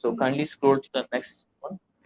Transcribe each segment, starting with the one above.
So kindly scroll to the next one.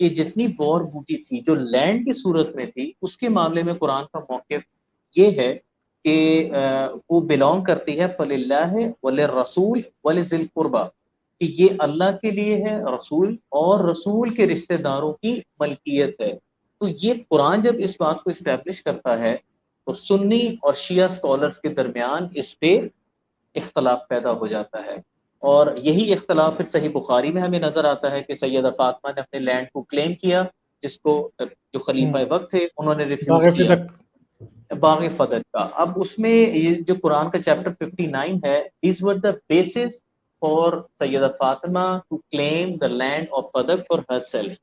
کہ جتنی وار بوٹی تھی جو لینڈ کی صورت میں تھی، اس کے معاملے میں قرآن کا موقف یہ ہے کہ وہ بلونگ کرتی ہے فَلِلَّهِ وَلِلرَّسُولِ وَلِذِي الْقُرْبَى، کہ یہ اللہ کے لیے ہے، رسول اور رسول کے رشتہ داروں کی ملکیت ہے۔ تو یہ قرآن جب اس بات کو اسٹیبلش کرتا ہے تو سنی اور شیعہ اسکالرس کے درمیان اس پہ اختلاف پیدا ہو جاتا ہے، اور یہی اختلاف پھر صحیح بخاری میں ہمیں نظر آتا ہے کہ سیدہ فاطمہ نے اپنے لینڈ کو کلیم کیا، جس کو جو خلیفہ وقت تھے انہوں نے ریفیوز باغ کیا، فدق. باغ فدق کا۔ اب اس میں یہ جو قرآن کا چیپٹر 59 ہے، these were the basis for Syeda Fatima to claim the land of فدق for herself۔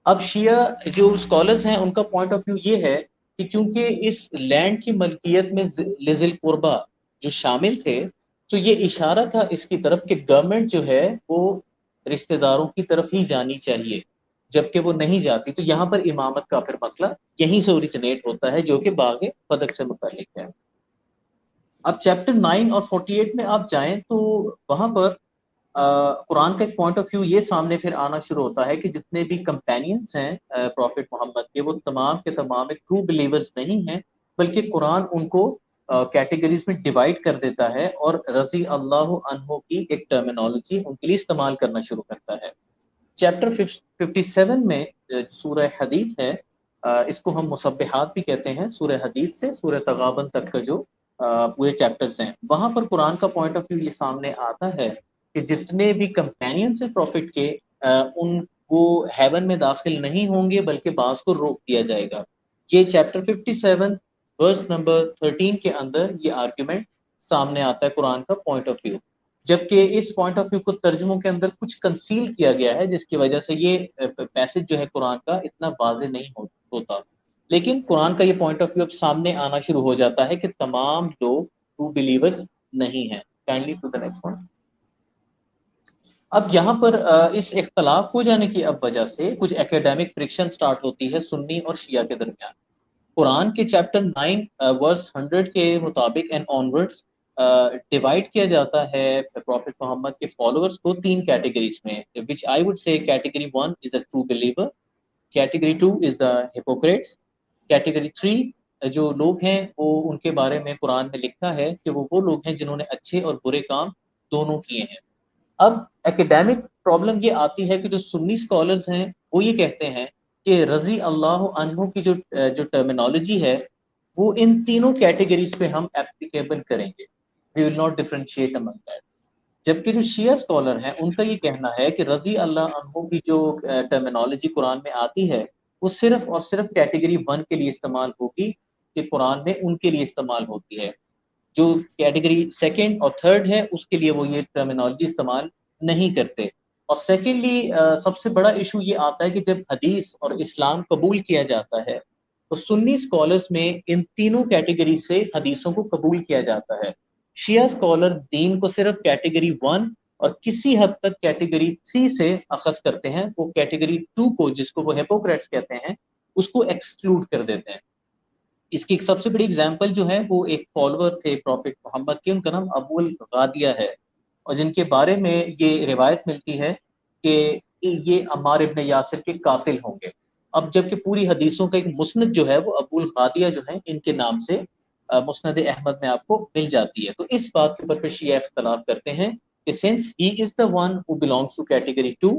اب شیعہ جو اسکالرز ہیں ان کا پوائنٹ آف ویو یہ ہے کہ کیونکہ اس لینڈ کی ملکیت میں لذی القربہ جو شامل تھے، تو یہ اشارہ تھا اس کی طرف کہ گورنمنٹ جو ہے وہ رشتہ داروں کی طرف ہی جانی چاہیے، جبکہ وہ نہیں جاتی۔ تو یہاں پر امامت کا پھر مسئلہ یہیں سے اوریجنیٹ ہوتا ہے، جو کہ باغ فدق سے متعلق ہے۔ اب چیپٹر 9 اور 48 میں آپ جائیں تو وہاں پر قرآن کا ایک پوائنٹ آف ویو یہ سامنے پھر آنا شروع ہوتا ہے کہ جتنے بھی کمپینینس ہیں پروفٹ محمد کے، وہ تمام کے تمام ایک ٹرو بلیورز نہیں ہیں، بلکہ قرآن ان کو کیٹیگریز میں ڈیوائڈ کر دیتا ہے اور رضی اللہ عنہ کی ایک ٹرمینالوجی ان کے لیے استعمال کرنا شروع کرتا ہے۔ چیپٹر 57 میں سورہ حدید ہے، اس کو ہم مصبحات بھی کہتے ہیں، سورہ حدید سے سورہ تغابن تک کا جو پورے چیپٹرز ہیں، وہاں پر قرآن کا پوائنٹ آف ویو یہ سامنے آتا ہے کہ جتنے بھی کمپینینس ہیں پروفٹ کے، ان کو ہیون میں داخل نہیں ہوں گے، بلکہ بعض کو روک دیا جائے گا۔ یہ چیپٹر 57 ورس نمبر 13 کے اندر یہ آرگیومنٹ سامنے آتا ہے قرآن کا پوائنٹ آف ویو، جبکہ اس پوائنٹ آف ویو کو ترجموں کے اندر کچھ کنسیل کیا گیا ہے، جس کی وجہ سے یہ پیسج جو ہے قرآن کا اتنا واضح نہیں ہوتا، لیکن قرآن کا یہ پوائنٹ آف ویو اب سامنے آنا شروع ہو جاتا ہے کہ تمام لوگ ٹرو بلیورز نہیں ہیں۔ Kindly to the next one. اب یہاں پر اس اختلاف ہو جانے کی اب وجہ سے کچھ ایکیڈیمک فرکشن سٹارٹ ہوتی ہے سنی اور شیعہ کے درمیان۔ قرآن کے چیپٹر 9 ورس 100 کے مطابق اینڈ آنورڈس ڈیوائڈ کیا جاتا ہے پروفٹ محمد کے فالوورز کو 3 کیٹیگریز میں، which I would say category 1 is a true believer, category 2 is the hypocrites, category 3 جو لوگ ہیں وہ ان کے بارے میں قرآن میں لکھا ہے کہ وہ لوگ ہیں جنہوں نے اچھے اور برے کام دونوں کیے ہیں۔ اب ایکیڈیمک پرابلم یہ آتی ہے کہ جو سنی اسکالرز ہیں وہ یہ کہتے ہیں کہ رضی اللہ عنہ کی جو ٹرمینالوجی ہے وہ ان تینوں کیٹیگریز پہ ہم اپلیکیبل کریں گے، we will not differentiate among that. جبکہ جو شیعہ اسکالر ہیں ان کا یہ کہنا ہے کہ رضی اللہ عنہ کی جو ٹرمینالوجی قرآن میں آتی ہے وہ صرف اور صرف کیٹیگری 1 کے لیے استعمال ہوگی، کہ قرآن میں ان کے لیے استعمال ہوتی ہے۔ جو کیٹیگری 2 اور 3 ہے اس کے لیے وہ یہ ٹرمینالوجی استعمال نہیں کرتے۔ اور سیکنڈلی سب سے بڑا ایشو یہ آتا ہے کہ جب حدیث اور اسلام قبول کیا جاتا ہے تو سنی اسکالرس میں ان تینوں کیٹیگری سے حدیثوں کو قبول کیا جاتا ہے۔ شیعہ اسکالر دین کو صرف کیٹیگری 1 اور کسی حد تک کیٹیگری 3 سے اخذ کرتے ہیں، وہ کیٹیگری 2 کو جس کو وہ ہیپوکریٹس کہتے ہیں اس کو ایکسکلوڈ کر دیتے ہیں۔ اس کی ایک سب سے بڑی اگزامپل جو ہے وہ ایک فالوور تھے پروفٹ محمد کے، ان کا نام ابو الغادیہ ہے، اور جن کے بارے میں یہ روایت ملتی ہے کہ یہ عمار ابن یاسر کے قاتل ہوں گے۔ اب جبکہ پوری حدیثوں کا ایک مسند جو ہے وہ ابو الغادیہ جو ہیں ان کے نام سے مسند احمد میں آپ کو مل جاتی ہے۔ تو اس بات کے اوپر پھر شیعہ اختلاف کرتے ہیں کہ since he is the one who belongs to category 2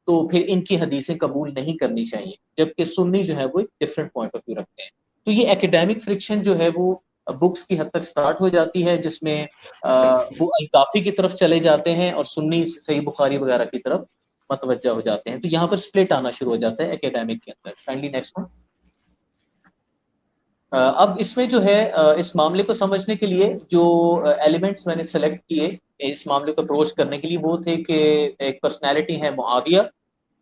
تو پھر ان کی حدیثیں قبول نہیں کرنی چاہیے، جبکہ سنی جو ہے وہ ایک ڈفرینٹ پوائنٹ آف ویو رکھتے ہیں۔ تو یہ ایکیڈیمک فرکشن جو ہے وہ بکس کی حد تک سٹارٹ ہو جاتی ہے، جس میں وہ الکافی کی طرف چلے جاتے ہیں اور سنی صحیح بخاری وغیرہ کی طرف متوجہ ہو جاتے ہیں۔ تو یہاں پر سپلٹ آنا شروع ہو جاتا ہے ایکیڈیمک کے اندر۔ Kindly next one. اب اس میں جو ہے اس معاملے کو سمجھنے کے لیے جو ایلیمنٹس میں نے سلیکٹ کیے اس معاملے کو اپروچ کرنے کے لیے وہ تھے کہ ایک پرسنالٹی ہے معاویہ،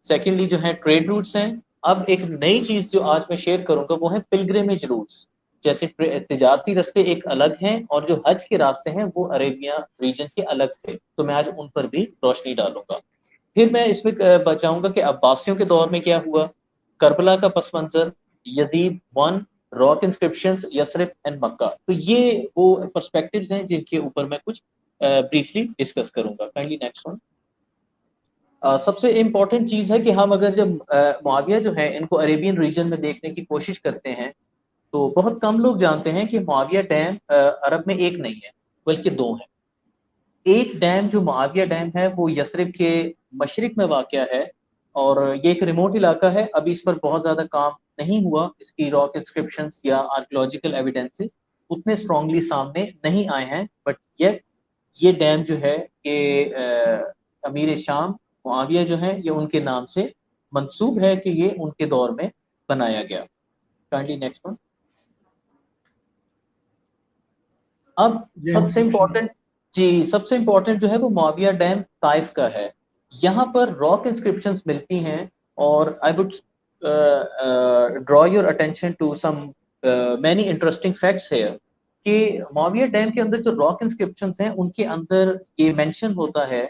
سیکنڈلی جو ہے ٹریڈ روٹس ہیں، اب ایک نئی چیز جو آج میں شیئر کروں گا وہ ہے پلگریمیج روٹس، جیسے تجارتی راستے ایک الگ ہیں اور جو حج کے راستے ہیں وہ عربیہ ریجن کے الگ تھے، تو میں آج ان پر بھی روشنی ڈالوں گا۔ پھر میں اس میں بچاؤں گا کہ عباسیوں کے دور میں کیا ہوا، کربلا کا پس منظر، یزید 1، راک انسکرپشنز، یثرب اینڈ مکہ۔ تو یہ وہ پرسپیکٹیوز ہیں جن کے اوپر میں کچھ بریفلی ڈسکس کروں گا۔ Kindly next one. سب سے امپورٹنٹ چیز ہے کہ ہم اگر جب معاویہ جو ہے ان کو عربین ریجن میں دیکھنے کی کوشش کرتے ہیں تو بہت کم لوگ جانتے ہیں کہ معاویہ ڈیم عرب میں ایک نہیں ہے بلکہ دو ہیں. ایک ڈیم جو معاویہ ڈیم ہے وہ یثرب کے مشرق میں واقع ہے اور یہ ایک ریموٹ علاقہ ہے. ابھی اس پر بہت زیادہ کام نہیں ہوا, اس کی راک انسکرپشنز یا آرکیولوجیکل ایویڈنسز اتنے اسٹرانگلی سامنے نہیں آئے ہیں, بٹ یہ ڈیم جو ہے کہ امیر شام معاویہ جو ہے یہ ان کے نام سے منسوب ہے کہ یہ ان کے دور میں بنایا گیا. Kindly next one. اب سب سے امپورٹنٹ سب سے امپورٹنٹ جو ہے وہ معاویہ ڈیم طائف کا ہے. یہاں پر راک انسکرپشنز ملتی ہیں اور I would draw your attention to some many interesting facts here کہ معاویہ ڈیم کے اندر جو راک انسکرپشنز ہیں ان کے اندر یہ مینشن ہوتا ہے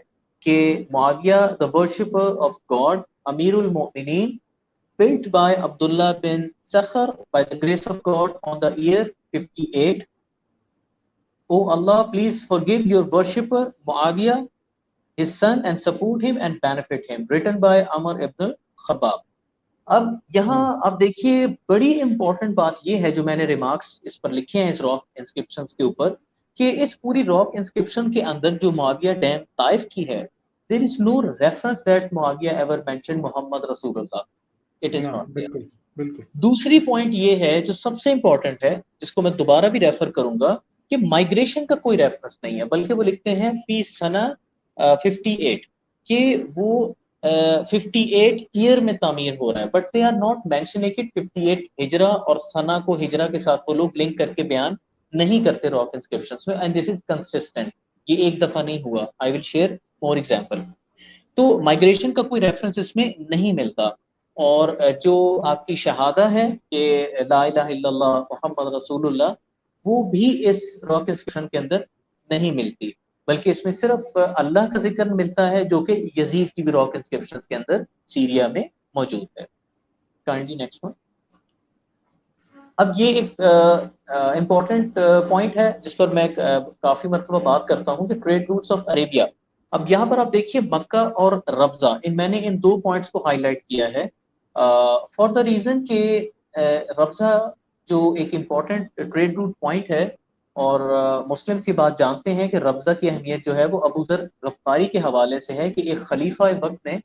کہ معاویہ the worshipper of God, Amir al-Mu'mineen, built by Abdullah bin Sakhar by the grace of God on the year 58. Oh Allah, please forgive your worshipper Muawiyah, his son, and support him and benefit him. Written by Amr ibn al-Khabbab. اب یہاں آپ دیکھیے بڑی important بات یہ ہے جو میں نے ریمارکس اس پر لکھے ہیں اس راک انسکرپشنز کے اوپر کہ اس پوری راک انسکرپشن کے اندر جو معاویہ ڈیم طائف کی ہے there is no reference that Muawiya ever mentioned محمد رسول اللہ. It is not there. بالکل. دوسری پوائنٹ یہ ہے جو سب سے امپورٹنٹ ہے جس کو میں دوبارہ بھی ریفر کروں گا کہ مائگریشن کا کوئی ریفرنس نہیں ہے بلکہ وہ لکھتے ہیں فی سنہ 58 کہ وہ 58 ایئر میں تعمیر ہو رہا ہے, but they are not mentioning it 58 ہجرہ اور سنہ کو ہجرہ کے ساتھ وہ لوگ لنک کر کے بیان نہیں کرتے راک انسکرپشنز میں, اینڈ دس از کنسسٹنٹ. یہ ایک دفعہ نہیں ہوا. آئی ول شیئر مور ایگزامپل. تو مائگریشن کا کوئی ریفرنس اس میں نہیں ملتا, اور جو آپ کی شہادہ ہے کہ لا الہ الا اللہ محمد رسول اللہ وہ بھی اس راک انسکرپشن کے اندر نہیں ملتی, بلکہ اس میں صرف اللہ کا ذکر ملتا ہے جو کہ یزید کی بھی راک انسکرپشنز کے اندر سیریا میں موجود ہے. Kindly next one. اب یہ ایک امپورٹنٹ پوائنٹ ہے جس پر میں کافی مرتبہ بات کرتا ہوں کہ ٹریڈ روٹس آف عربیہ. اب یہاں پر آپ دیکھیے مکہ اور ربضہ, میں نے ان دو پوائنٹس کو ہائی لائٹ کیا ہے فار دا ریزن کہ ربضہ جو ایک امپورٹنٹ ٹریڈ روٹ پوائنٹ ہے اور مسلم کی بات جانتے ہیں کہ ربضہ کی اہمیت جو ہے وہ ابو ذر غفاری کے حوالے سے ہے کہ ایک خلیفہ وقت نے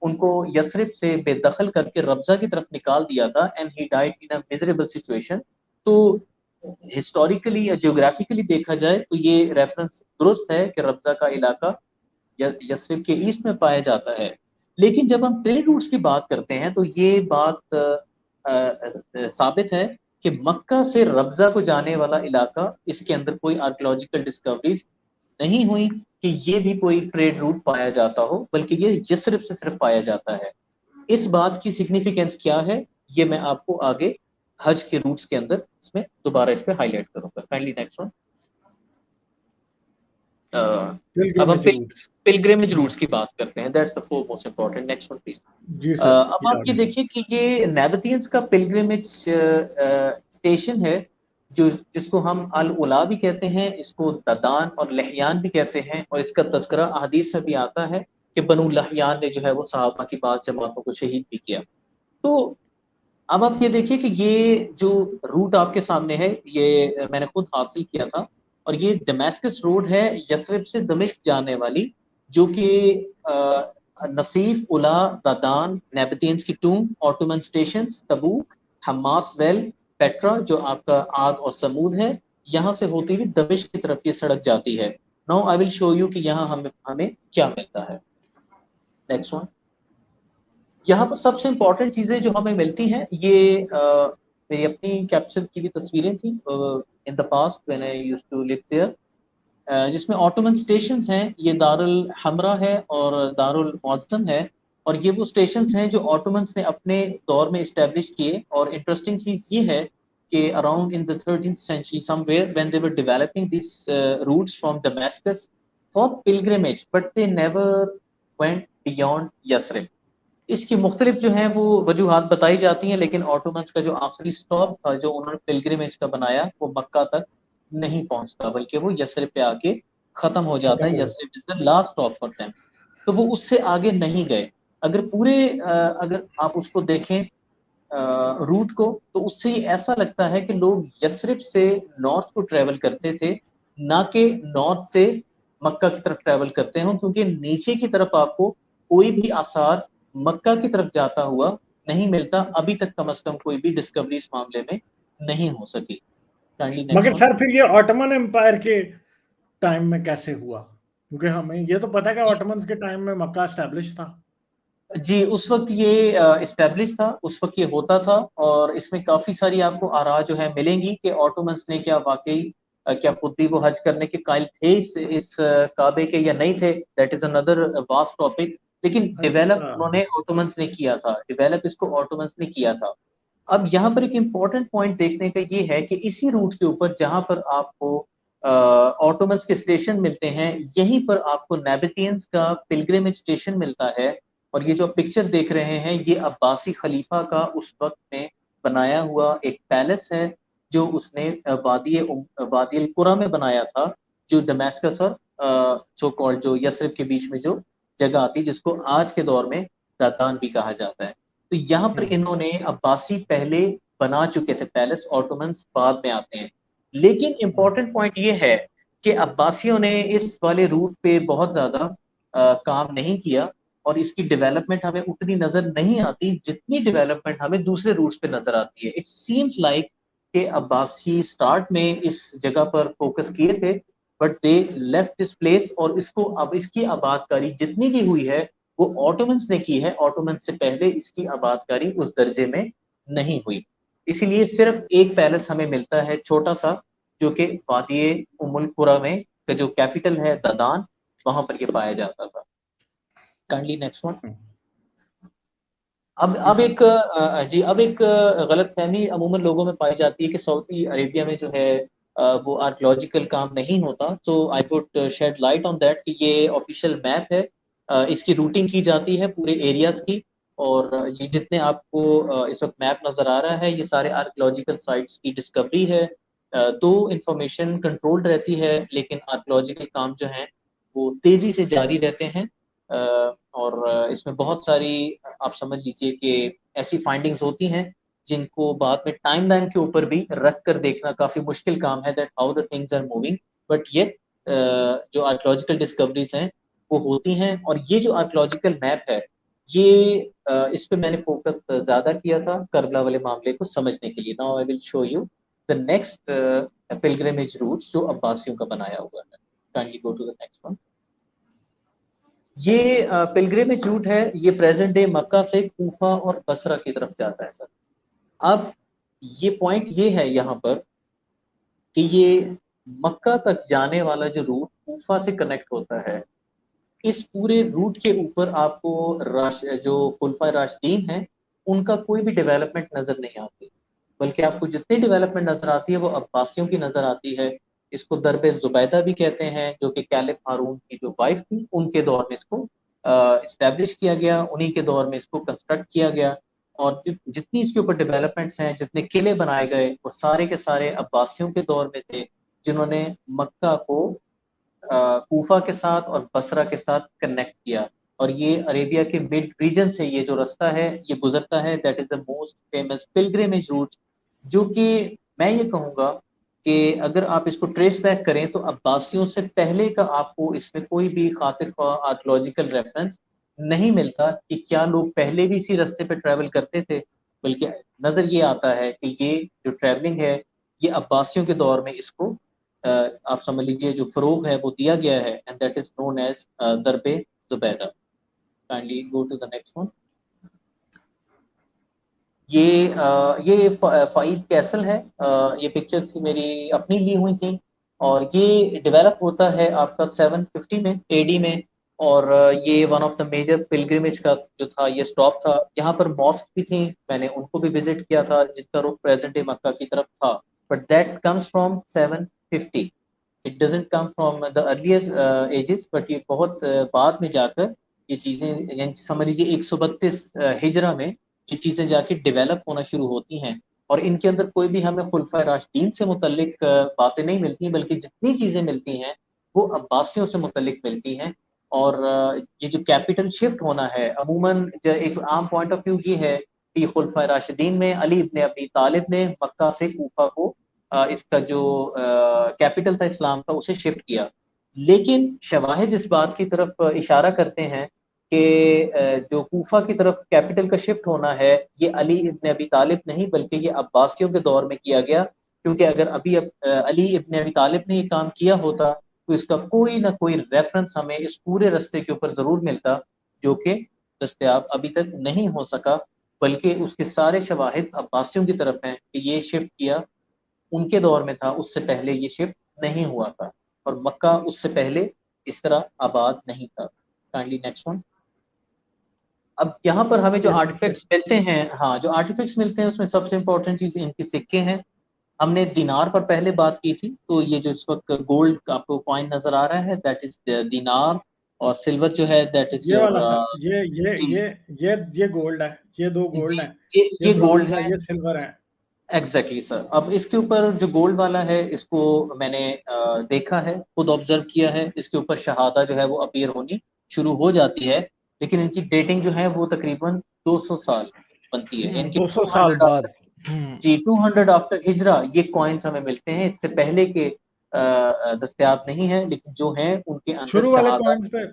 ان کو یثرب سے بے دخل کر کے ربضہ کی طرف نکال دیا تھا and he died in a miserable situation. تو ہسٹوریکلی یا جیوگرافیکلی دیکھا جائے تو یہ ریفرنس درست ہے کہ ربضہ کا علاقہ یثرب کے ایسٹ میں پایا جاتا ہے. لیکن جب ہم ٹریڈ روٹس کی بات کرتے ہیں تو یہ بات ثابت ہے کہ مکہ سے ربضہ کو جانے والا علاقہ اس کے اندر کوئی آرکیولوجیکل ڈسکوریز نہیں ہوئی کہ یہ بھی کوئی ٹریڈ روٹ پایا جاتا ہو, بلکہ یہ یثرب سے صرف پایا جاتا ہے. اس بات کی سگنیفیکینس کیا ہے یہ میں آپ کو آگے حج کے روٹس کے اندر اس میں دوبارہ اس پہ ہائی لائٹ کروں گا. Kindly next one. اب ہم پلگریمیج روٹس کی بات کرتے ہیں. That's the four most important. Next one please. جی سر. اب آپ یہ دیکھیے کہ یہ نیبتینز کا پلگریمیج اسٹیشن ہے جس کو ہم العلا بھی کہتے ہیں, اس کو ددان اور لحیان بھی کہتے ہیں, اور اس کا تذکرہ احادیث سے بھی آتا ہے کہ بنو لحیان نے جو ہے وہ صحابہ کی بعض جماعتوں کو شہید بھی کیا. تو اب آپ یہ دیکھیے کہ یہ جو روٹ آپ کے سامنے ہے یہ میں نے خود حاصل کیا تھا, اور یہ ڈمیسکس روڈ ہے یثرب سے دمشق جانے والی, جو کہ نصیف, الا, دادان, نیبتینز کی ٹوم, اوٹومن اسٹیشنز, تبوک, حماس ویل, پیٹرا جو آپ کا عاد اور سمود ہے, یہاں سے ہوتی ہوئی دمشق کی طرف یہ سڑک جاتی ہے. Now I will show you کہ یہاں ہمیں کیا ملتا ہے. Next one. یہاں پر سب سے امپورٹنٹ چیزیں جو ہمیں ملتی ہیں یہ میری اپنی کیپچر کی بھی تصویریں تھیں in the past when I used to live there, جس میں آٹومن اسٹیشنز ہیں. یہ دار الحمرہ ہے اور دار المعظم ہے, اور یہ وہ اسٹیشنز ہیں جو آٹومنس نے اپنے دور میں اسٹیبلش کیے. اور انٹرسٹنگ چیز یہ ہے کہ around in the 13th century somewhere when they were developing these routes from Damascus for pilgrimage, but they never went beyond Yathrib. اس کی مختلف جو ہیں وہ وجوہات بتائی جاتی ہیں, لیکن آٹومنس کا جو آخری سٹاپ تھا جو انہوں نے پلگریمیج کا بنایا وہ مکہ تک نہیں پہنچتا, بلکہ وہ یثرب پہ آ کے ختم ہو جاتا ہے. یثرب از the last stop for them. تو وہ اس سے آگے نہیں گئے. اگر آپ اس کو دیکھیں روٹ کو، تو اس سے یہ ایسا لگتا ہے کہ لوگ یثرب سے نارتھ کو ٹریول کرتے تھے، نہ کہ نارتھ سے مکہ کی طرف ٹریول کرتے ہوں، کیونکہ نیچے کی طرف آپ کو کوئی بھی آثار مکہ کی طرف جاتا ہوا نہیں ملتا. ابھی تک کم از کم کوئی بھی ڈسکوری اس معاملے میں نہیں ہو سکی. مگر سر پھر یہ آٹومن امپائر کے ٹائم میں کیسے ہوا؟ کیونکہ ہمیں یہ تو پتا کہ آٹومنز کے ٹائم میں مکہ اسٹیبلش تھا. جی اس وقت یہ اسٹیبلش تھا، اس وقت یہ ہوتا تھا، اور اس میں کافی ساری آپ کو آراء جو ہے ملیں گی کہ آٹومنس نے کیا واقعی کیا خود بھی وہ حج کرنے کے قائل تھے اس کعبے کے یا نہیں تھے. That is another vast topic. لیکن ڈیولپ اچھا. انہوں نے آٹومنس نے کیا تھا، ڈیولپ اس کو آٹومنس نے کیا تھا. اب یہاں پر ایک امپورٹنٹ پوائنٹ دیکھنے کا یہ ہے کہ اسی روٹ کے اوپر جہاں پر آپ کو آٹومنس کے اسٹیشن ملتے ہیں، یہیں پر آپ کو نیبیتینز کا پلگریمیج اسٹیشن ملتا ہے. اور یہ جو پکچر دیکھ رہے ہیں یہ عباسی خلیفہ کا اس وقت میں بنایا ہوا ایک پیلس ہے، جو اس نے وادی القرا میں بنایا تھا، جو ڈمیسکس اور سو کالڈ جو یثرب کے بیچ میں جو جگہ آتی، جس کو آج کے دور میں دادان بھی کہا جاتا ہے. تو یہاں پر انہوں نے عباسی پہلے بنا چکے تھے پیلس، آٹومنس بعد میں آتے ہیں. لیکن امپورٹنٹ پوائنٹ یہ ہے کہ عباسیوں نے اس والے روٹ پہ بہت زیادہ کام نہیں کیا، اور اس کی ڈیولپمنٹ ہمیں اتنی نظر نہیں آتی جتنی ڈیولپمنٹ ہمیں دوسرے روٹس پہ نظر آتی ہے. اٹ سیمز لائک کہ عباسی سٹارٹ میں اس جگہ پر فوکس کیے تھے، but they left this place, اور اس کو اب اس کی آباد کاری جتنی بھی ہوئی ہے وہ آٹومنس نے کی ہے. آٹومنس سے پہلے اس کی آباد کاری اس درجے میں نہیں ہوئی. اسی لیے صرف ایک پیلس ہمیں ملتا ہے چھوٹا سا، جو کہ وادی ام القرا میں کا جو کیپٹل ہے ددان، وہاں پر یہ پایا جاتا تھا. Kindly next one. اب ایک غلط فہمی عموماً لوگوں میں پائی جاتی ہے کہ سعودی عربیہ میں جو ہے وہ آرکیولوجیکل کام نہیں ہوتا. So I would shed light on that کہ یہ آفیشیل میپ ہے، اس کی روٹنگ کی جاتی ہے پورے ایریاز کی، اور یہ جتنے آپ کو اس وقت میپ نظر آ رہا ہے یہ سارے آرکیولوجیکل سائٹس کی ڈسکوری ہے. تو انفارمیشن کنٹرولڈ رہتی ہے، لیکن آرکیولوجیکل کام جو ہیں وہ تیزی سے جاری رہتے ہیں. اور اس میں بہت ساری آپ سمجھ لیجئے کہ ایسی فائنڈنگز ہوتی ہیں جن کو بعد میں ٹائم لائن کے اوپر بھی رکھ کر دیکھنا کافی مشکل کام ہے، that how the things are moving. But یہ جو آرکیولوجیکل ڈسکوریز ہیں وہ ہوتی ہیں. اور یہ جو آرکیولوجیکل میپ ہے یہ اس پہ میں نے فوکس زیادہ کیا تھا کربلا والے معاملے کو سمجھنے کے لیے. Now I will show you the next pilgrimage route جو عباسیوں کا بنایا ہوا ہے. Kindly go to the next one. یہ پلگریمیج روٹ ہے، یہ پریزنٹ ڈے مکہ سے کوفہ اور بصرہ کی طرف جاتا ہے سر. اب یہ پوائنٹ یہ ہے یہاں پر کہ یہ مکہ تک جانے والا جو روٹ کوفہ سے کنیکٹ ہوتا ہے، اس پورے روٹ کے اوپر آپ کو جو خلفائے راشدین ہیں ان کا کوئی بھی ڈیولپمنٹ نظر نہیں آتی، بلکہ آپ کو جتنی ڈیولپمنٹ نظر آتی ہے وہ عباسیوں کی نظر آتی ہے. اس کو درب زبیدہ بھی کہتے ہیں، جو کہ کیلف ہارون کی جو وائف تھی ان کے دور میں اس کو اسٹیبلش کیا گیا، انہی کے دور میں اس کو کنسٹرکٹ کیا گیا. اور جتنی اس کے اوپر ڈیولپمنٹس ہیں، جتنے قلعے بنائے گئے، وہ سارے کے سارے عباسیوں کے دور میں تھے، جنہوں نے مکہ کو کوفہ کے ساتھ اور بصرہ کے ساتھ کنیکٹ کیا. اور یہ عربیہ کے مڈ ریجن سے یہ جو رستہ ہے یہ گزرتا ہے. That is the most famous pilgrimage route, جو کہ میں یہ کہوں گا کہ اگر آپ اس کو ٹریس بیک کریں تو عباسیوں سے پہلے کا آپ کو اس میں کوئی بھی خاطر خواہ آرکیولوجیکل ریفرنس نہیں ملتا کہ کیا لوگ پہلے بھی اسی رستے پہ ٹریول کرتے تھے. بلکہ نظر یہ آتا ہے کہ یہ جو ٹریولنگ ہے یہ عباسیوں کے دور میں اس کو آپ سمجھ لیجئے جو فروغ ہے وہ دیا گیا ہے، and that is known as Darb Zubaida. Kindly go to the next one. یہ فائد کیسل ہے. یہ پکچرز میری اپنی لی ہوئی تھیں، اور یہ ڈیولپ ہوتا ہے آپ کا 750 میں AD میں. اور یہ one of the major pilgrimage کا جو تھا یہ سٹاپ تھا. یہاں پر ماسک بھی تھیں، میں نے ان کو بھی وزٹ کیا تھا جن کا رخ پریزنٹ ڈے مکہ کی طرف تھا. But that comes from 750. It doesn't come from the earliest ages, but یہ بہت بعد میں جا کر یہ چیزیں، یعنی سمجھ لیجیے 132 ہجرہ میں یہ چیزیں جا کے ڈیولپ ہونا شروع ہوتی ہیں. اور ان کے اندر کوئی بھی ہمیں خلفائے راشدین سے متعلق باتیں نہیں ملتی، بلکہ جتنی چیزیں ملتی ہیں وہ عباسیوں سے متعلق ملتی ہیں. اور یہ جو کیپٹل شفٹ ہونا ہے عموماً ایک عام پوائنٹ آف ویو یہ ہے کہ خلفائے راشدین میں علی ابن ابی طالب نے مکہ سے کوفہ کو اس کا جو کیپٹل تھا اسلام کا اسے شفٹ کیا، لیکن شواہد اس بات کی طرف اشارہ کرتے ہیں کہ جو کوفہ کی طرف کیپٹل کا شفٹ ہونا ہے یہ علی ابن ابی طالب نہیں بلکہ یہ عباسیوں کے دور میں کیا گیا، کیونکہ اگر علی ابن ابی طالب نے یہ کام کیا ہوتا تو اس کا کوئی نہ کوئی ریفرنس ہمیں اس پورے رستے کے اوپر ضرور ملتا، جو کہ دستیاب ابھی تک نہیں ہو سکا، بلکہ اس کے سارے شواہد عباسیوں کی طرف ہیں کہ یہ شفٹ کیا ان کے دور میں تھا، اس سے پہلے یہ شفٹ نہیں ہوا تھا، اور مکہ اس سے پہلے اس طرح آباد نہیں تھا۔ Kindly next one. اب یہاں پر ہمیں جو آرٹیفیکٹس ملتے ہیں، ہاں جو آرٹیفیکٹس ملتے ہیں اس میں سب سے امپورٹنٹ چیز ان کے سکے ہیں۔ ہم نے دینار پر پہلے بات کی تھی، تو یہ جو اس وقت گولڈ آپ کو کوائن نظر آ رہا ہے دیٹ از دینار، اور سلور جو ہے دیٹ از یہ یور والا سر، جی یہ گولڈ ہے، یہ دو گولڈ جی ہیں، یہ یہ گولڈ برونز ہے، ہے، یہ سلور ہے۔ ایگزیکٹلی سر۔ اب اس کے اوپر جو گولڈ والا ہے اس کو میں نے دیکھا ہے، خود آبزرو کیا ہے، اس کے اوپر شہادہ جو ہے وہ اپیئر ہونی شروع ہو جاتی ہے، لیکن ان کی ڈیٹنگ جو ہے وہ تقریباً 200 سال بنتی ہے، ان کی 200 سال 200 بعد۔ جی 200 آفٹر ہجرا یہ کوائنس ہمیں ملتے ہیں، اس سے پہلے کے دستیاب نہیں ہیں، لیکن جو ہیں ان کے اندر شروع والے کوائنز پہ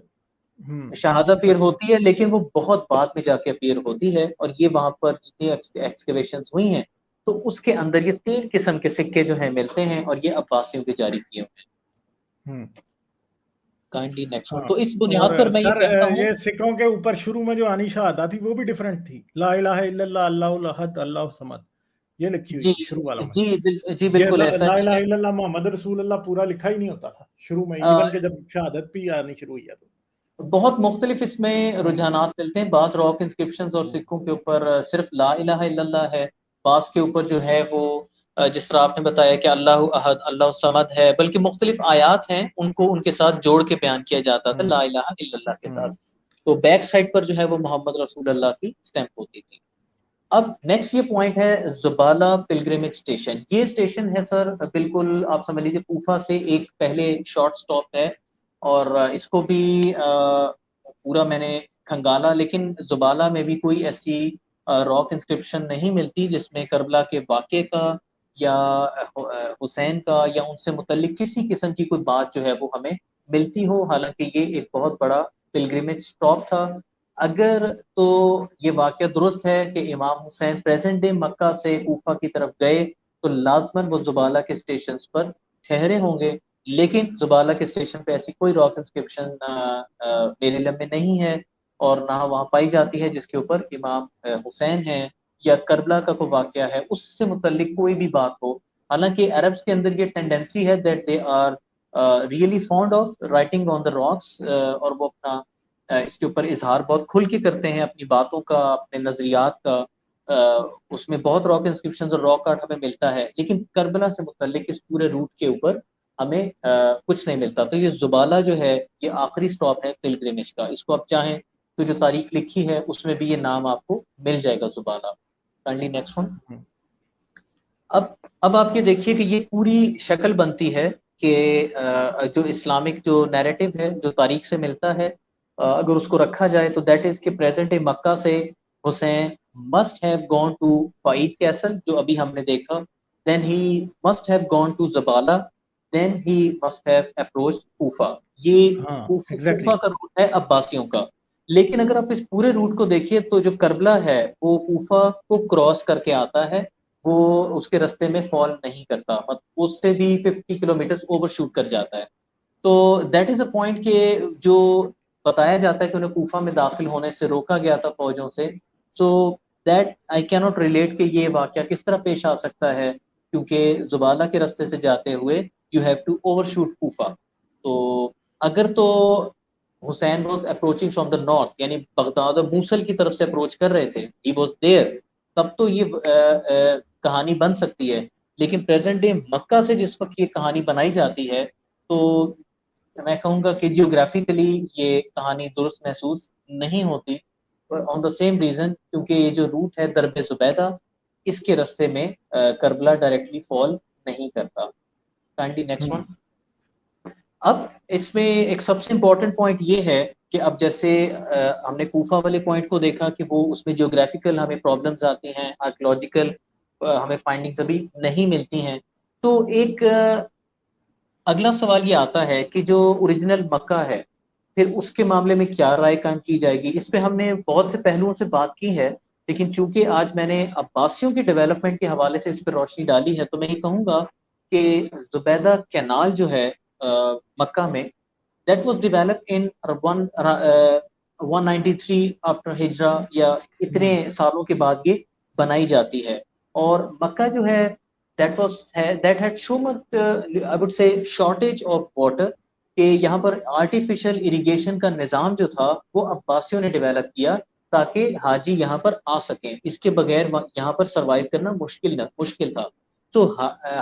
شہادہ جی اپیئر سر۔ ہوتی ہے، لیکن وہ بہت بعد میں جا کے اپیئر ہوتی ہے، اور یہ وہاں پر جتنی ایکسکیویشنز ہوئی ہیں تو اس کے اندر یہ 3 قسم کے سکے جو ہیں ملتے ہیں، اور یہ عباسیوں کے جاری کیے ہوئے ہیں۔ Kindly next one. ہاں، تو اس اور بنیاد پر میں یہ سر کہتا ہوں یہ سکوں کے اوپر شروع میں جو آنی شہادہ تھی وہ بھی ڈیفرنٹ تھی، لا الہ الا اللہ اللہ الاحد اللہ الصمد، یہ لکھی ہوئی جی تھی شروع والوں میں۔ جی یہ بالکل لا ایسا ہی الہ ہے۔ الا اللہ محمد رسول اللہ پورا لکھا ہی نہیں ہوتا تھا شروع میں، آ، ایون کہ جب شہادت بھی آنی شروع ہوئی ہے تو۔ بہت مختلف اس میں رجحانات ملتے ہیں، بعض راک انسکرپشنز اور سکوں کے اوپر صرف لا الہ الا اللہ ہے، بعض کے اوپر جو ہے وہ جس طرح آپ نے بتایا کہ اللہ احد اللہ الصمد ہے، بلکہ مختلف آیات ہیں ان کو ان کے ساتھ جوڑ کے بیان کیا جاتا تھا لا الہ الا اللہ کے ساتھ، تو بیک سائڈ پر جو ہے وہ محمد رسول اللہ کی سٹیمپ ہوتی تھی۔ اب نیکسٹ یہ پوائنٹ ہے زبالہ پلگریمیج اسٹیشن۔ یہ اسٹیشن ہے سر بالکل آپ سمجھ لیجیے کوفہ سے ایک پہلے شارٹ سٹاپ ہے، اور اس کو بھی پورا میں نے کھنگالا، لیکن زبالہ میں بھی کوئی ایسی راک انسکرپشن نہیں ملتی جس میں کربلا کے واقعے کا یا حسین کا یا ان سے متعلق کسی قسم کی کوئی بات جو ہے وہ ہمیں ملتی ہو، حالانکہ یہ ایک بہت بڑا پلگریمیج سٹاپ تھا۔ اگر تو یہ واقعہ درست ہے کہ امام حسین پریزنٹ ڈے مکہ سے کوفہ کی طرف گئے تو لازماً وہ زبالہ کے اسٹیشنز پر ٹھہرے ہوں گے، لیکن زبالہ کے اسٹیشن پہ ایسی کوئی راک انسکرپشن میرے علم میں نہیں ہے، اور نہ وہاں پائی جاتی ہے جس کے اوپر امام حسین ہیں یا کربلا کا کوئی واقعہ ہے اس سے متعلق کوئی بھی بات ہو۔ حالانکہ عربس کے اندر یہ ٹینڈنسی ہے that they are really fond of writing on the rocks, اور وہ اپنا اس کے اوپر اظہار بہت کھل کے کرتے ہیں اپنی باتوں کا، اپنے نظریات کا، اس میں بہت راک انسکرپشنز اور راک آرٹ ہمیں ملتا ہے، لیکن کربلا سے متعلق اس پورے روٹ کے اوپر ہمیں کچھ نہیں ملتا۔ تو یہ زبالہ جو ہے یہ آخری سٹاپ ہے پلگریمیج کا، اس کو آپ چاہیں تو جو تاریخ لکھی ہے اس میں بھی یہ نام آپ کو مل جائے گا زبالہ۔ Kindly next one. اب آپ یہ دیکھیے کہ یہ پوری شکل بنتی ہے کہ جو اسلامک جو نیریٹو ہے جو تاریخ سے ملتا ہے، اگر اس کو رکھا جائے تو دیٹ از کہ پریزنٹ ڈے مکہ سے Hussain must have gone to Faid castle جو ابھی ہم نے دیکھا، then he must have gone to Zubala, then he must have approach Kufa. یہ ایگزیکٹلی۔ کوفہ کا روٹ ہے عباسیوں کا، لیکن اگر آپ اس پورے روٹ کو دیکھیے تو جو کربلا ہے وہ کوفہ کو کراس کر کے آتا ہے، وہ اس کے رستے میں فال نہیں کرتا، اس سے بھی 50 کلومیٹر اوور شوٹ کر جاتا ہے۔ تو دیٹ از اے پوائنٹ کہ جو بتایا جاتا ہے کہ انہیں کوفہ میں داخل ہونے سے روکا گیا تھا فوجوں سے، سو دیٹ آئی کی ناٹ ریلیٹ کہ یہ واقعہ کس طرح پیش آ سکتا ہے، کیونکہ زبالہ کے رستے سے جاتے ہوئے you have to over shoot Kufa. تو اگر تو Hussain was approaching from the north, یعنی بغداد اور موصل کی طرف سے اپروچ کر رہے تھے، ہی واز دیئر، تب تو یہ کہانی بن سکتی ہے، لیکن پریزنٹ ڈے مکہ سے جس وقت یہ کہانی بنائی جاتی ہے تو میں کہوں گا کہ جیوگرافیکلی یہ کہانی درست محسوس نہیں ہوتی، آن دا سیم ریزن کیونکہ یہ جو روٹ ہے درب زبیدہ اس کے رستے میں کربلا ڈائریکٹلی فال نہیں کرتا۔ Kindly next one. اب اس میں ایک سب سے امپورٹنٹ پوائنٹ یہ ہے کہ اب جیسے ہم نے کوفہ والے پوائنٹ کو دیکھا کہ وہ اس میں جیوگرافیکل ہمیں پرابلمز آتی ہیں، آرکیولوجیکل ہمیں فائنڈنگز ابھی نہیں ملتی ہیں. تو ایک اگلا سوال یہ آتا ہے کہ جو اوریجنل مکہ ہے پھر اس کے معاملے میں کیا رائے قائم کی جائے گی. اس پہ ہم نے بہت سے پہلوؤں سے بات کی ہے، لیکن چونکہ آج میں نے عباسیوں کی ڈیولپمنٹ کے حوالے سے اس پہ روشنی ڈالی ہے تو میں یہ کہوں گا کہ زبیدہ کینال جو ہے مکہ میں، that was develop in 193 after ہجرا، یا اتنے سالوں کے بعد یہ بنائی جاتی ہے. اور مکہ جو ہے that had so much I would say shortage of water کہ یہاں پر آرٹیفیشل اریگیشن کا نظام جو تھا وہ عباسیوں نے ڈیولپ کیا تاکہ حاجی یہاں پر آ سکیں. اس کے بغیر یہاں پر سروائیو کرنا مشکل تھا. تو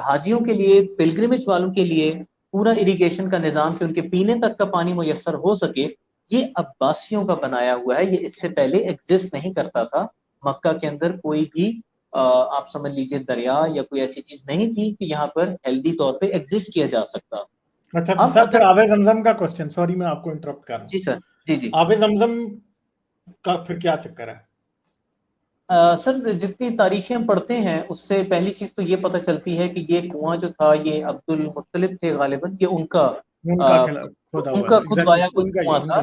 حاجیوں کے لیے، پلگرمیج والوں کے لیے پورا اریگیشن کا نظام کہ ان کے پینے تک کا پانی میسر ہو سکے، یہ عباسیوں کا بنایا ہوا ہے. یہ اس سے پہلے ایگزسٹ نہیں کرتا تھا. مکہ کے اندر کوئی بھی آپ سمجھ لیجئے دریا یا کوئی ایسی چیز نہیں تھی کہ یہاں پر ہیلدی طور پہ ایگزسٹ کیا جا سکتا. اچھا تو سر پھر آب زمزم کا کوسچن، سوری میں آپ کو انٹرپٹ کر رہا ہوں. جی سر. جی آب زمزم کا پھر کیا چکر ہے؟ سر جتنی تاریخیں ہم پڑھتے ہیں اس سے پہلی چیز تو یہ پتہ چلتی ہے کہ یہ کنواں جو تھا یہ عبد المطلب تھے غالباً، یہ ان کا خود وایا کوئی کنواں تھا،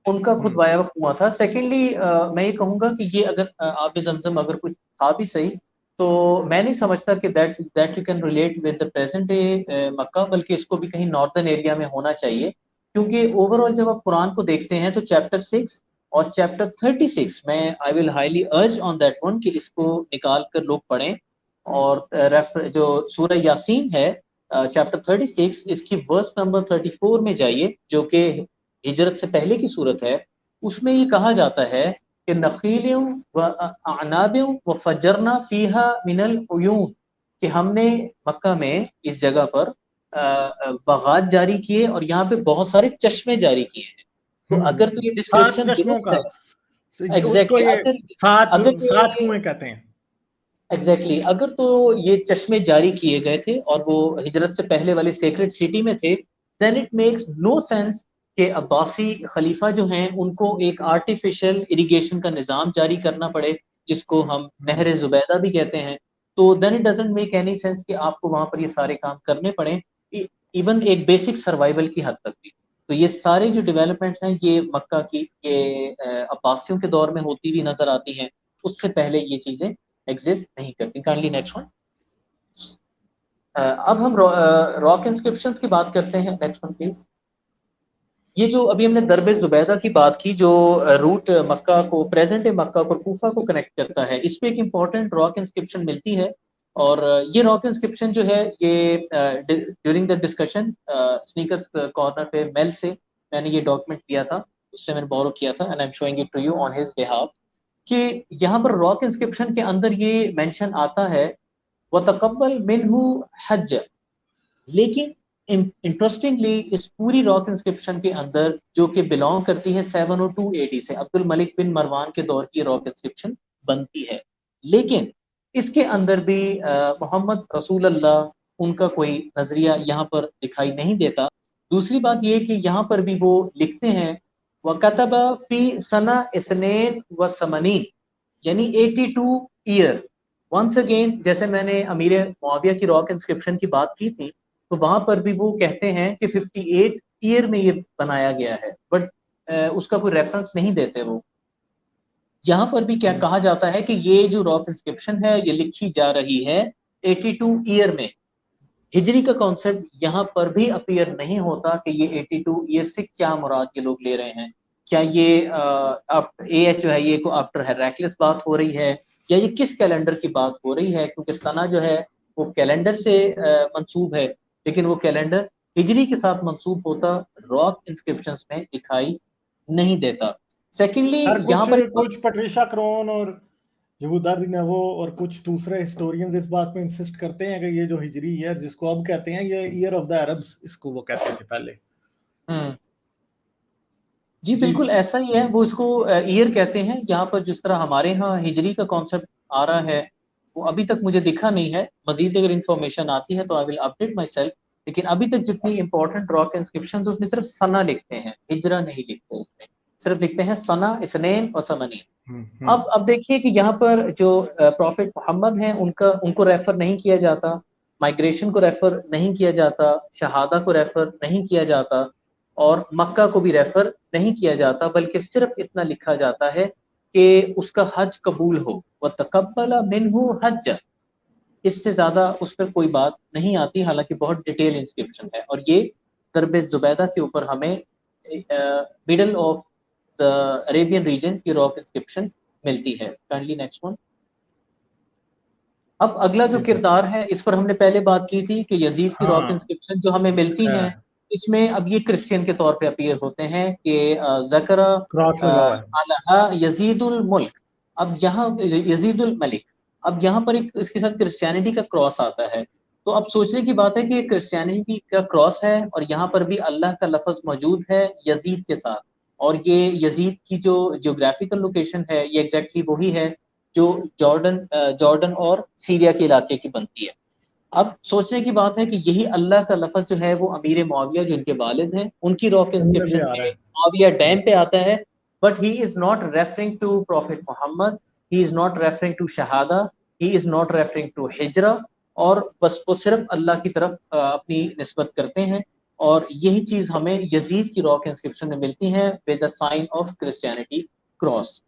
ان کا خود وایا کنواں تھا. سیکنڈلی میں یہ کہوں گا کہ یہ اگر آب زمزم اگر کوئی تھا بھی صحیح تو میں نہیں سمجھتا کہ that you can relate with the present day Mecca, بلکہ اس کو بھی کہیں ناردرن ایریا میں ہونا چاہیے. کیونکہ اوور آل جب آپ قرآن کو دیکھتے ہیں تو چیپٹر 6 اور چیپٹر 36 میں I will highly urge on that one کہ اس کو نکال کر لوگ پڑھیں. اور جو سورہ یاسین ہے چیپٹر 36 اس کی ورس نمبر 34 میں جائیے جو کہ ہجرت سے پہلے کی صورت ہے. اس میں یہ کہا جاتا ہے کہ نخیلوں و اعنابوں و فجرنا فیہا من العیون، کہ ہم نے مکہ میں اس جگہ پر باغات جاری کیے اور یہاں پہ بہت سارے چشمے جاری کیے ہیں. تو اگر تو یہ ڈسکرپشن درست ہے، ایگزیکٹلی اگر تو یہ چشمے جاری کیے گئے تھے اور وہ ہجرت سے پہلے والے سیکرٹ سٹی میں تھے، then it makes no sense کہ عباسی خلیفہ جو ہیں ان کو ایک آرٹیفیشل اریگیشن کا نظام جاری کرنا پڑے جس کو ہم نہر زبیدہ بھی کہتے ہیں. تو then it doesn't make any sense کہ آپ کو وہاں پر یہ سارے کام کرنے پڑیں، ایون ایک بیسک سروائیول کی حد تک بھی. تو یہ سارے جو ڈیولپمنٹس ہیں یہ مکہ کی عباسیوں کے دور میں ہوتی ہوئی نظر آتی ہیں، اس سے پہلے یہ چیزیں ایگزسٹ نہیں کرتی. Kindly next one. اب ہم راک انسکرپشنز کی بات کرتے ہیں. Next one please. یہ جو ابھی ہم نے درب زبیدہ کی بات کی جو روٹ مکہ کو، پریزنٹ مکہ اور کوفہ کو کنیکٹ کرتا ہے، اس پہ ایک امپورٹنٹ راک انسکرپشن ملتی ہے. اور یہ راک انسکرپشن جو ہے یہ during the discussion Snickers corner پہ میل سے میں نے یہ ڈاکومنٹ لیا تھا، اس سے میں نے بورو کیا تھا and I am showing it to you on his behalf, کہ یہاں پر راک انسکرپشن کے اندر یہ مینشن آتا ہے وَتَقَبَّلْ مِنْهُ حَجَّ. لیکن انٹرسٹنگلی اس پوری راک انسکرپشن کے اندر جو کہ بلانگ کرتی ہے 702 AD سے، عبد الملک بن مروان کے دور کی راک انسکرپشن بنتی ہے، لیکن اس کے اندر بھی محمد رسول اللہ ان کا کوئی نظریہ یہاں پر دکھائی نہیں دیتا. دوسری بات یہ کہ یہاں پر بھی وہ لکھتے ہیں وَكَتَبَ فِي سَنَةٍ 82 یعنی 82 ایئر. ونس اگین جیسے میں نے امیر معاویہ کی راک انسکرپشن کی بات کی تھی تو وہاں پر بھی وہ کہتے ہیں کہ 58 ایئر میں یہ بنایا گیا ہے، بٹ اس کا کوئی ریفرنس نہیں دیتے وہ. یہاں پر بھی کیا کہا جاتا ہے کہ یہ جو راک انسکرپشن ہے یہ لکھی جا رہی ہے 82 ایئر میں. ہجری کا کانسیپٹ یہاں پر بھی اپیئر نہیں ہوتا کہ یہ 82 ایئر سے کیا مراد یہ لوگ لے رہے ہیں. کیا یہ جو ہے یہ آفٹر ہیراکلس بات ہو رہی ہے یا یہ کس کیلنڈر کی بات ہو رہی ہے؟ کیونکہ سنہ جو ہے وہ کیلنڈر سے منسوب ہے لیکن وہ کیلنڈر ہجری کے ساتھ منسوب ہوتا راک انسکرپشنز میں دکھائی نہیں دیتا. سیکنڈلی یہاں پر کچھ پیٹریشا کرون اور یہودا دینوو اور کچھ دوسرے ہسٹورینز اس بات پہ انسسٹ کرتے ہیں کہ یہ جو ہجری ایئر جس کو اب کہتے ہیں یہ ایئر آف دا عربز اس کو وہ کہتے تھے پہلے. جی بالکل ایسا ہی ہے، وہ اس کو ایئر کہتے ہیں. یہاں پر جس طرح ہمارے ہاں ہجری کا کانسیپٹ آ رہا ہے وہ ابھی تک مجھے دکھا نہیں ہے، مزید اگر انفارمیشن آتی ہے تو آئی ول اپڈیٹ مائی سیلف. لیکن ابھی تک جتنی امپورٹنٹ راک انسکرپشنز اس میں صرف سنا لکھتے ہیں، ہجرا نہیں لکھتے، اس میں صرف لکھتے ہیں سنا، اسنین اور سمنین۔ اب دیکھیے کہ یہاں پر جو پروفٹ محمد ہیں ان کو ریفر نہیں کیا جاتا، مائگریشن کو ریفر نہیں کیا جاتا، شہادہ کو ریفر نہیں کیا جاتا، اور مکہ کو بھی ریفر نہیں کیا جاتا، بلکہ صرف اتنا لکھا جاتا ہے کہ اس کا حج قبول ہو، وَتَقَبَّلَ مِنْهُ حَجَّ، اس سے زیادہ اس پر کوئی بات نہیں آتی، حالانکہ بہت ڈیٹیل انسکرپشن ہے، اور یہ درب زبیدہ کے اوپر ہمیں middle of the Arabian region کی راک انسکرپشن ملتی ہے۔ Kindly next one. اب اگلا جو کردار ہے اس پر ہم نے پہلے بات کی تھی کہ یزید کی راک انسکرپشن جو ہمیں ملتی ہیں، اس میں اب یہ کرسچین کے طور پہ اپیئر ہوتے ہیں کہ ذکر علیہ یزید الملک، اب یہاں یزید الملک، اب یہاں پر ایک اس کے ساتھ کرسچینٹی کا کراس آتا ہے، تو اب سوچنے کی بات ہے کہ یہ کرسچینٹی کا کراس ہے اور یہاں پر بھی اللہ کا لفظ موجود ہے یزید کے ساتھ، اور یہ یزید کی جو جیوگرافیکل لوکیشن ہے یہ ایگزیکٹلی وہی ہے جو جارڈن اور سیریا کے علاقے کی بنتی ہے۔ اب سوچنے کی بات ہے کہ یہی اللہ کا لفظ جو ہے وہ امیر معاویہ جو ان کے والد ہیں ان کی راک انسکرپشن میں معاویہ ڈیم پہ آتا ہے، but he is not referring to prophet Muhammad, he is not referring to شہادہ، he is not referring to ہجرہ، اور بس وہ صرف اللہ کی طرف اپنی نسبت کرتے ہیں، اور یہی چیز ہمیں یزید کی راک انسکرپشن میں ملتی ہے with the sign of Christianity cross,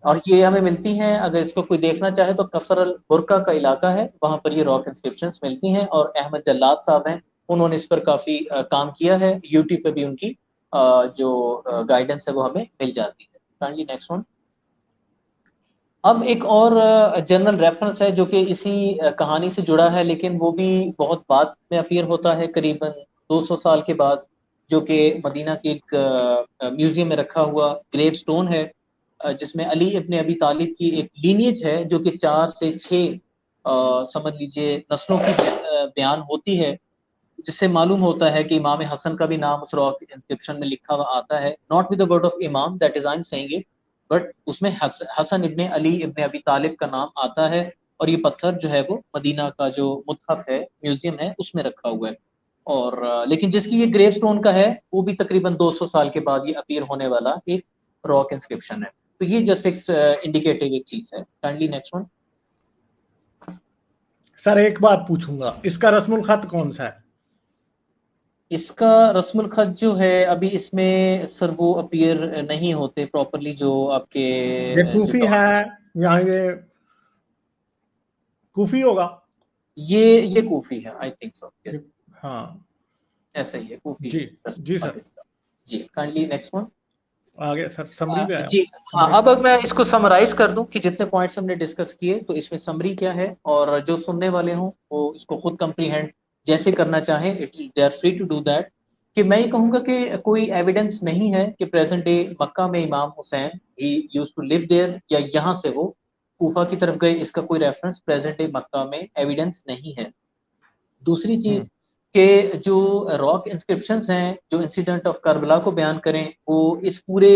اور یہ ہمیں ملتی ہیں، اگر اس کو کوئی دیکھنا چاہے تو کسر البرقہ کا علاقہ ہے، وہاں پر یہ راک انسکرپشنز ملتی ہیں، اور احمد جلاد صاحب ہیں انہوں نے اس پر کافی کام کیا ہے، یوٹیوب پہ بھی ان کی جو گائیڈنس ہے وہ ہمیں مل جاتی ہے۔ Kindly next one. اب ایک اور جنرل ریفرنس ہے جو کہ اسی کہانی سے جڑا ہے، لیکن وہ بھی بہت بعد میں اپیئر ہوتا ہے، قریباً 200 سال کے بعد، جو کہ مدینہ کے ایک میوزیم میں رکھا ہوا گریو سٹون ہے، جس میں علی ابن ابی طالب کی ایک لینیج ہے جو کہ 4 سے 6 سمجھ لیجئے نسلوں کی بیان ہوتی ہے، جس سے معلوم ہوتا ہے کہ امام حسن کا بھی نام اس راک انسکرپشن میں لکھا ہوا آتا ہے، not with the word of امام، that is I am seeing it, but اس میں حسن ابن علی ابن ابی طالب کا نام آتا ہے، اور یہ پتھر جو ہے وہ مدینہ کا جو متحف ہے، میوزیم ہے، اس میں رکھا ہوا ہے، اور لیکن جس کی یہ گریو سٹون کا ہے وہ بھی تقریباً 200 سال کے بعد یہ اپیئر ہونے والا ایک راک انسکرپشن ہے، تو یہ جسٹ ایک انڈیکیٹو ایک چیز ہے۔ Kindly next one. سر ایک بات پوچھوں گا، اس کا رسم الخط کون سا ہے؟ اس کا رسم الخط جو ہے ابھی اس میں سر وہ اپیئر نہیں ہوتے پراپرلی، جو آپ کے یہ کوفی ہے یا یہ کوفی ہوگا؟ یہ کوفی ہے، آئی تھنک سو، ہاں ایسا ہی ہے، کوفی جی ہے رسم جی الخط سر، اس کا۔ جی کائنڈلی نیکسٹ ون۔ آگے سر سمری پہ آیا جی ہاں، اب اگر میں اس کو سمرائز کر دوں کہ جتنے پوائنٹس ہم نے ڈسکس کیے، تو اس میں سمری کیا ہے، اور جو سننے والے ہوں وہ اس کو خود کمپریہینڈ جیسے کرنا چاہیں، they are free to do that, کہ میں یہ کہوں گا کہ کوئی ایویڈنس نہیں ہے کہ پریزنٹ ڈے مکہ میں امام حسین ہی یوز ٹو لیو دیئر، یا یہاں سے وہ کوفہ کی طرف گئے، اس کا کوئی ریفرنس پریزنٹ ڈے مکہ میں ایویڈنس نہیں ہے۔ دوسری چیز کہ جو راک انسکرپشنز ہیں جو انسیڈنٹ آف کربلا کو بیان کریں، وہ اس پورے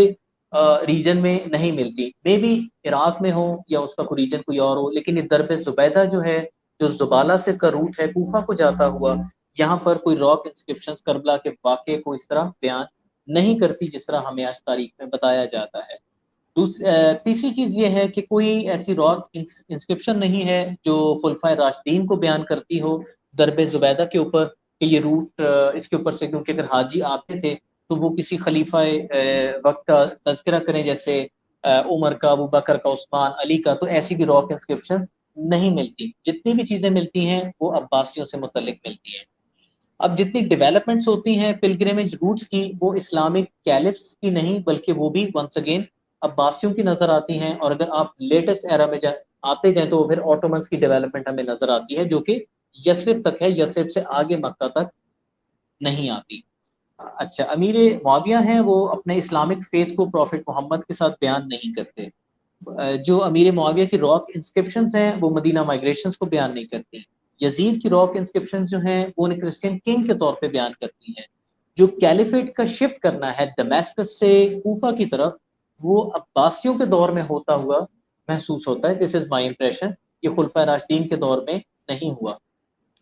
ریجن میں نہیں ملتی، مے بی عراق میں ہو یا اس کا کوئی ریجن کوئی اور ہو، لیکن یہ درب زبیدہ جو ہے، جو زبالہ سے کا روٹ ہے کوفہ کو جاتا ہوا، یہاں پر کوئی راک انسکرپشنز کربلا کے واقعے کو اس طرح بیان نہیں کرتی جس طرح ہمیں آج تاریخ میں بتایا جاتا ہے۔ تیسری چیز یہ ہے کہ کوئی ایسی راک انسکرپشن نہیں ہے جو خلفائے راشدین کو بیان کرتی ہو درب زبیدہ کے اوپر، کہ یہ روٹ اس کے اوپر سے، کیونکہ اگر حاجی آتے تھے تو وہ کسی خلیفہ وقت کا تذکرہ کریں، جیسے عمر کا، ابو بکر کا، عثمان، علی کا، تو ایسی بھی راک انسکرپشن نہیں ملتی، جتنی بھی چیزیں ملتی ہیں وہ عباسیوں سے متعلق ملتی ہیں۔ اب جتنی ڈیولپمنٹس ہوتی ہیں پلگریمیج روٹس کی، وہ اسلامک کیلفس کی نہیں، بلکہ وہ بھی ونس اگین عباسیوں کی نظر آتی ہیں، اور اگر آپ لیٹسٹ ایرا میں آتے جائیں تو پھر آٹومنس کی ڈیولپمنٹ ہمیں نظر آتی ہے، جو کہ یثرب تک ہے، یثرب سے آگے مکہ تک نہیں آتی۔ اچھا، امیر معاویہ ہیں وہ اپنے اسلامک فیتھ کو پروفٹ محمد کے ساتھ بیان نہیں کرتے، جو امیر معاویہ کی راک انسکرپشنز ہیں وہ مدینہ مائگریشنز کو بیان نہیں کرتی، یزید کی راک انسکرپشنز جو ہیں وہ انہیں کرسچین کنگ کے طور پہ بیان کرتی ہیں، جو کیلیفیٹ کا شفٹ کرنا ہے دمیسکس سے کوفہ کی طرف، وہ عباسیوں کے دور میں ہوتا ہوا محسوس ہوتا ہے، دس از مائی امپریشن، یہ خلفائے راشدین کے دور میں نہیں ہوا۔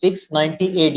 690 AD,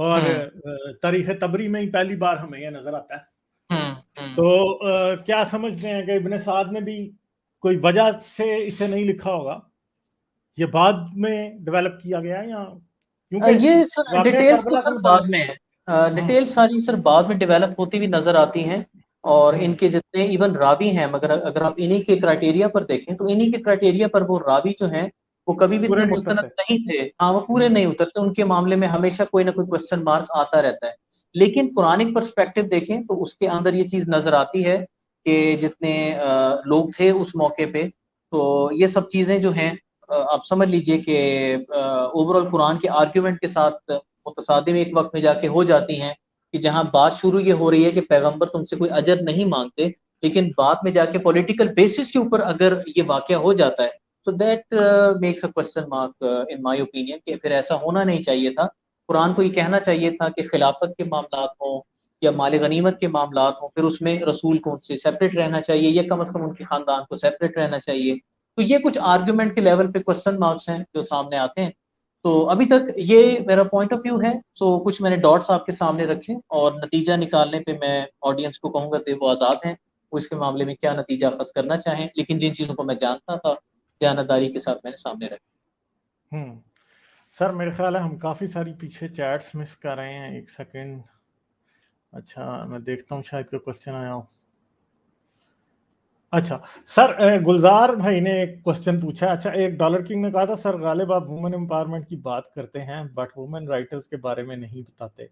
اور تاریخ تبری میں ہی پہلی بار ہمیں یہ نظر آتا ہے. تو کیا سمجھتے ہیں کہ ابن سعد نے بھی کوئی وجہ سے اسے نہیں لکھا ہوگا, یہ بعد میں ڈیولپ کیا گیا یا کیونکہ یہ سر ڈیٹیلز تو سر بعد میں ہے, ڈیٹیل ساری سر بعد میں ڈیولپ ہوتی ہوئی نظر آتی ہیں, اور ان کے جتنے ایون راوی ہیں, مگر اگر آپ انہی کے کرائٹیریا پر دیکھیں تو انہی کے کرائٹیریا پر وہ راوی جو ہیں وہ کبھی بھی اتنے مستند نہیں تھے. ہاں, وہ پورے نہیں اترتے, ان کے معاملے میں ہمیشہ کوئی نہ کوئی کوسچن مارک آتا رہتا ہے. لیکن قرآنک پرسپیکٹو دیکھیں تو اس کے اندر یہ چیز نظر آتی ہے کہ جتنے لوگ تھے اس موقع پہ, تو یہ سب چیزیں جو ہیں آپ سمجھ لیجئے کہ اوور آل قرآن کے آرگیومنٹ کے ساتھ متصادم ایک وقت میں جا کے ہو جاتی ہیں, کہ جہاں بات شروع یہ ہو رہی ہے کہ پیغمبر تم سے کوئی اجر نہیں مانگتے, لیکن بعد میں جا کے پولیٹیکل بیسس کے اوپر اگر یہ واقعہ ہو جاتا ہے تو that makes a question mark in my opinion, کہ پھر ایسا ہونا نہیں چاہیے تھا. قرآن کو یہ کہنا چاہیے تھا کہ خلافت کے معاملات ہوں یا مال غنیمت کے معاملات ہوں, پھر اس میں رسول کو ان سے سیپریٹ رہنا چاہیے, یا کم از کم ان کے خاندان کو سیپریٹ رہنا چاہیے. تو یہ کچھ آرگیومنٹ کے لیول پہ کوسچن مارکس ہیں جو سامنے آتے ہیں. تو ابھی تک یہ میرا پوائنٹ آف ویو ہے. سو کچھ میں نے ڈاٹس آپ کے سامنے رکھے, اور نتیجہ نکالنے پہ میں آڈینس کو کہوں گا کہ وہ آزاد ہیں, وہ اس کے معاملے میں کیا نتیجہ اخذ کرنا چاہیں, لیکن جن چیزوں کو میں جانتا تھا دیانتداری کے ساتھ میں نے سامنے رکھا. سر میرے خیال ہے ہم کافی ساری پیچھے چیٹس مس کر رہے ہیں, ایک سیکنڈ. اچھا میں دیکھتا ہوں شاید کوئی کوسچن آیا ہو. اچھا سر, گلزار بھائی نے ایک کوسچن پوچھا. اچھا, ایک ڈالر کنگ نے کہا تھا سر غالب آپ وومن امپاورمنٹ کی بات کرتے ہیں بٹ وومن رائٹرز کے بارے میں نہیں بتاتے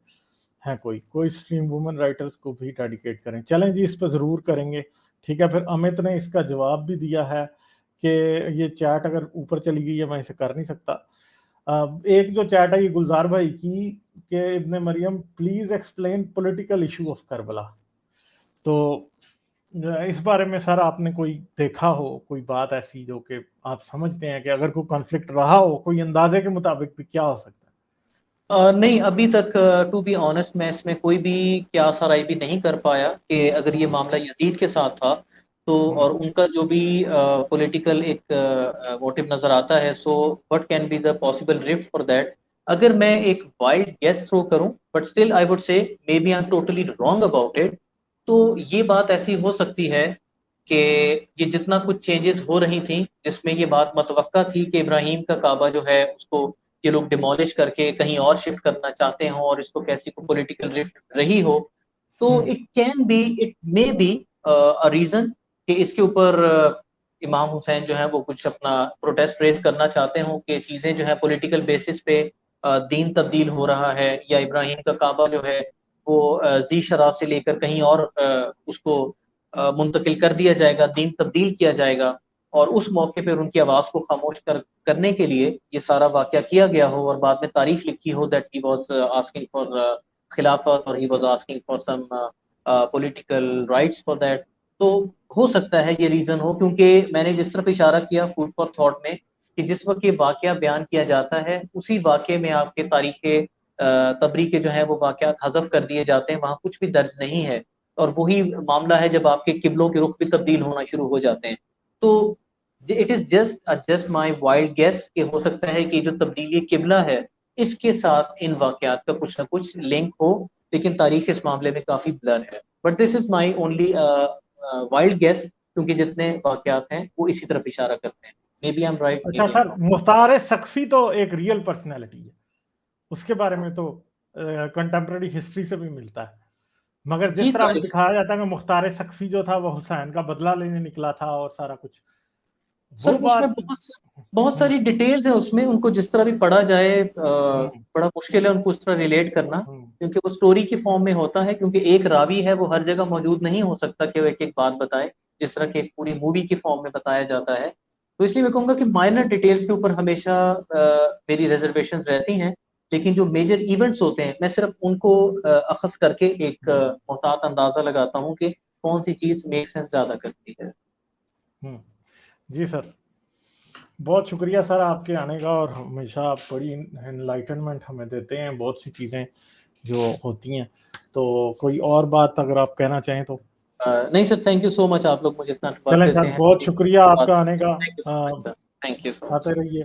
ہیں, کوئی اسٹریم وومن رائٹرز کو بھی ڈیڈیکیٹ کریں. چلیں جی, اس پہ ضرور کریں گے. ٹھیک ہے, پھر امت نے اس کا جواب بھی دیا ہے کہ یہ چیٹ اگر اوپر چلی گئی ہے میں اسے کر نہیں سکتا. ایک جو چیٹ ہے یہ گلزار بھائی کی کہ ابن مریم please explain political issue of Karbala. تو اس بارے میں سر آپ نے کوئی دیکھا ہو کوئی بات ایسی جو کہ آپ سمجھتے ہیں کہ اگر کوئی کانفلکٹ رہا ہو, کوئی اندازے کے مطابق بھی کیا ہو سکتا ہے؟ نہیں, ابھی تک ٹو بی آنیسٹ میں اس میں کوئی بھی کیا سرائی بھی نہیں کر پایا کہ اگر یہ معاملہ یزید کے ساتھ تھا تو, اور ان کا جو بھی پولیٹیکل ایک موٹیو نظر آتا ہے, so what can be the possible rift for that. اگر میں ایک وائلڈ گیس تھرو کروں, but still I would say may be I am totally wrong about it, تو یہ بات ایسی ہو سکتی ہے کہ یہ جتنا کچھ چینجز ہو رہی تھیں جس میں یہ بات متوقع تھی کہ ابراہیم کا کعبہ جو ہے اس کو یہ لوگ ڈیمولش کر کے کہیں اور شفٹ کرنا چاہتے ہوں, اور اس کو کیسی کو پولیٹیکل رفٹ رہی ہو, تو it can be, it may be a reason کہ اس کے اوپر امام حسین جو ہے وہ کچھ اپنا پروٹیسٹ ریز کرنا چاہتے ہوں کہ چیزیں جو ہے پولیٹیکل بیسس پہ دین تبدیل ہو رہا ہے, یا ابراہیم کا کعبہ جو ہے وہ ذی شرح سے لے کر کہیں اور اس کو منتقل کر دیا جائے گا, دین تبدیل کیا جائے گا, اور اس موقع پہ ان کی آواز کو خاموش کرنے کے لیے یہ سارا واقعہ کیا گیا ہو, اور بعد میں تاریخ لکھی ہو that he was asking for خلافت, اور he was asking for some political rights for that. تو ہو سکتا ہے یہ ریزن ہو, کیونکہ میں نے جس طرف اشارہ کیا فوڈ فار تھاٹ میں کہ جس وقت یہ واقعہ بیان کیا جاتا ہے اسی واقعے میں آپ کے تاریخ تبری کے جو ہیں وہ واقعات حذف کر دیے جاتے ہیں, وہاں کچھ بھی درج نہیں ہے. اور وہی معاملہ ہے جب آپ کے قبلوں کے رخ بھی تبدیل ہونا شروع ہو جاتے ہیں. تو it is just my wild guess کہ ہو سکتا ہے کہ جو تبدیلی قبلہ ہے اس کے ساتھ ان واقعات کا کچھ نہ کچھ لنک ہو, لیکن تاریخ اس معاملے میں کافی بلر ہے. But this is my only wild guess, کیونکہ جتنے واقعات ہیں وہ اسی طرف اشارہ کرتے ہیں. May be I am right. اچھا سر, مختار سقفی تو ایک ریئل پرسنالٹی ہے, اس کے بارے میں تو کنٹمپرری ہسٹری سے بھی ملتا ہے, مگر جس طرح بھی دکھایا جاتا ہے کہ مختار سقفی جو تھا وہ حسین کا بدلہ لینے نکلا تھا اور سارا کچھ, سر اس میں بہت ساری ڈیٹیلز ہیں اس میں, ان کو جس طرح بھی پڑھا جائے بڑا مشکل ہے ان کو اس طرح ریلیٹ کرنا, کیونکہ وہ سٹوری کی فارم میں ہوتا ہے, کیونکہ ایک راوی ہے وہ ہر جگہ موجود نہیں ہو سکتا کہ وہ ایک ایک بات بتائے جس طرح کہ ایک پوری مووی کی فارم میں بتایا جاتا ہے. تو اس لیے میں کہوں گا کہ مائنر ڈیٹیلز کے اوپر ہمیشہ میری ریزرویشنز رہتی ہیں, لیکن جو میجر ایونٹس ہوتے ہیں میں صرف ان کو اخذ کر کے ایک محتاط اندازہ لگاتا ہوں کہ کون سی چیز میک سینس زیادہ کرتی ہے. جی سر, بہت شکریہ سر آپ کے آنے کا, اور ہمیشہ آپ بڑی انلائٹنمنٹ ہمیں دیتے ہیں بہت سی چیزیں جو ہوتی ہیں. تو کوئی اور بات اگر آپ کہنا چاہیں تو. نہیں سر, تھینک یو سو مچ, آپ لوگ مجھے اتنا چلیں سر, بہت شکریہ آپ کا آنے کا, thank you so much sir, thank you so much. آتے رہیے.